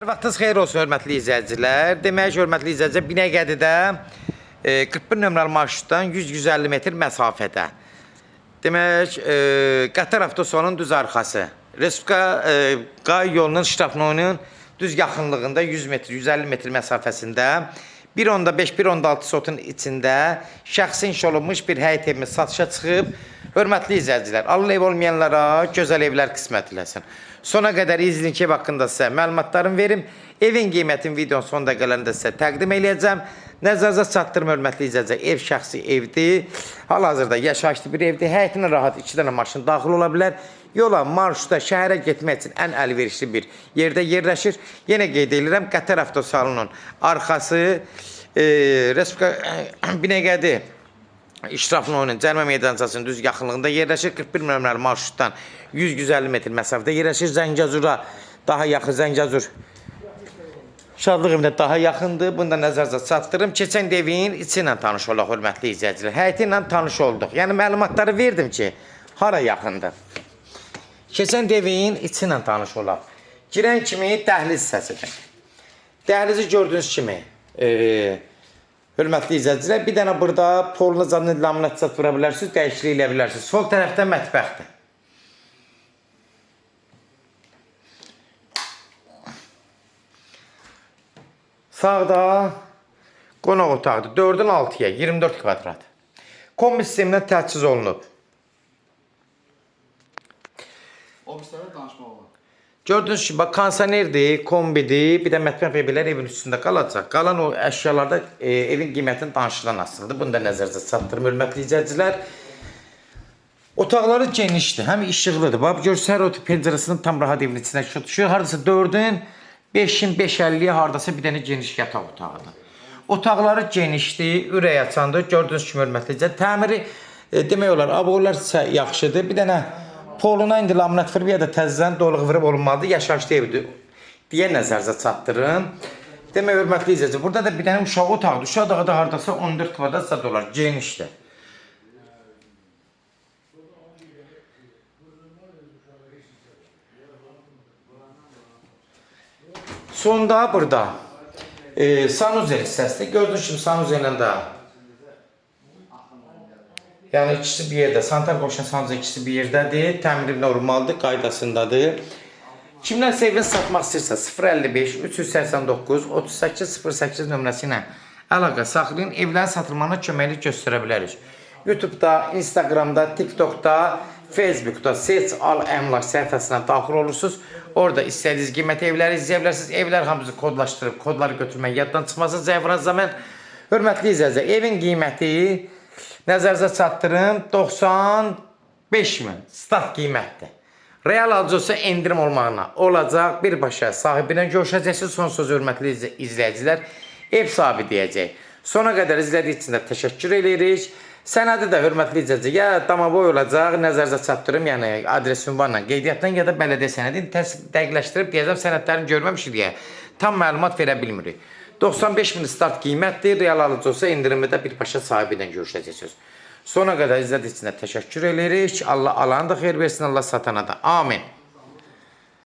Vaxtınız xeyir olsun, hörmətli izləyicilər. Demək, hörmətli izləyicilər, Binəqədidə 41 nömrəli marşrutdan 100-150 metr məsafədə. Demək, Qatar avtosalonun düz arxası. Respublika Qay yolunun Ştrafnoyunun düz yaxınlığında 100 metr, 150 metr məsafəsində 1.5, 1.6 sotun içində şəxsi inşa olunmuş bir həyət evimiz satışa çıxıb. Hörmətli izləyicilər, Allah ev olmayanlara gözəl evlər qismət eləsin. Sona qədər izləyin ki, ev haqqında sizə məlumatlarımı verim. Evin qiymətini videonun son dəqiqələrində sizə təqdim eləyəcəm. Nəzərinizə çatdırım, hörmətli izləyicilər, ev şəxsi evdir. Hal-hazırda yaşayışlı bir evdir. Həyətinə rahat 2 dənə maşın daxil ola bilər. Yola, marşruta, şəhərə getmək üçün ən əlverişli bir yerdə yerləşir. Yenə qeyd edirəm, Qatar avtosalonunun arxası Respublika Binəqədi İşrafnoyunun cərimə meydançasının düz yaxınlığında yerləşir. 41 nömrəli marşrutdan 100-150 metr məsafədə yerləşir. Zəngəzura daha yaxın, Zəngəzur Şadlıq evinə daha yaxındır. Bunu da nəzərinizə çatdırım. Keçən evin içi ilə tanış olaq, hörmətli izləyicilər. Həyəti ilə tanış olduq. Yəni məlumatları verdim ki, hara yaxındır. Keçən evin içi ilə tanış olaq. Girən kimi dəhliz hissəsidir. Dəhlizi gördüyünüz kimi hörmətli izləyicilər, bir dənə burada poluna zadını laminat vura bilərsiniz, dəyişiklik eləyə bilərsiniz. Sol tərəfdə mətbəxdir. Sağda qonaq otaqdır. 4-dən 6-ya, 24 kvadrat. Kombi sistemindən təchiz olunub. Ofislərlə danışmaq olar. Gördüyünüz kimi, bax, kondisionerdir, kombidir, bir də mətbəx və belə evin üstündə qalacaq. Qalan o əşyalarda evin qiymətini danışılan asılıdır. Bunu da nəzərinizə çatdırım, hörmətli izləyicilər. Otaqları genişdir, həm işıqlıdır. Bax, görürsünüz, hər o pəncərəsinin tam rahat evin içinə düşür. Haradasa 4-ün 5-in 5.50-yə haradasa bir dənə geniş yataq otağıdır. Otaqları genişdir, ürək açandır. Gördüyünüz kimi, hörmətli izləyicilər. Təmiri demək olar, abolar yaxşıdır. Bir dənə poluna indi laminat vırıb ya da təzədən doluq vırıb olunmalıdır. Yaşayışlı evdir deyə nəzərinizə çatdırım. Demək, hörmətli izləyicilər, burada da bir dənə uşaq otaqdır. Uşaq otağı da haradasa 14 kvadrat zad olar, genişdir. Sonda burada sanuzel hissəsidir. Gördüyünüz kimi sanuzellə də yəni ikisi bir yerdə, sanitar qoşan sanuzel ikisi bir yerdədir. Təmiri normaldır, qaydasındadır. Kimlərsə evini satmaq istəyirsə 055 389 3808 nömrəsi ilə əlaqə saxlayın. Evlərin satılmağına köməklik göstərə bilərik. YouTube'da, Instagram'da, TikTok'da, Facebook'da Seç Al Əmlak səhifəsinə daxil olursunuz. Orada istədiyiniz qiymətli evləri izləyə bilərsiniz. Evlər hamısı kodlaşdırıb, kodları götürmək yaddan çıxmasın. Zəfran zaman, hörmətli izləyicilər, evin qiyməti nəzərinizə çatdırım 95.000 start qiymətdir. Real alıcısı endirim olmağına olacaq. Birbaşa sahibinə görüşəcəksiniz. Son söz, hörmətli izləyicilər, ev sahibi deyəcək. Sona qədər izlədiyi üçün də təşəkkür edirik. Sənədi də, hörmətli izləyicilər, ya damaboy olacaq, nəzərinizə çatdırım, yəni adres ünvanla, qeydiyyatdan ya da bələdiyyə sənədi dəqiqləşdirib deyəcəm, sənədlərini görməmişik deyə tam məlumat verə bilmirik. 95.000 start qiymətdir, real alıcı olsa endirimdə birbaşa sahibi ilə görüşəcəksiniz. Sona qədər izlədiyi üçün də təşəkkür edirik. Allah alanı da xeyir versin, Allah satana da. Amin.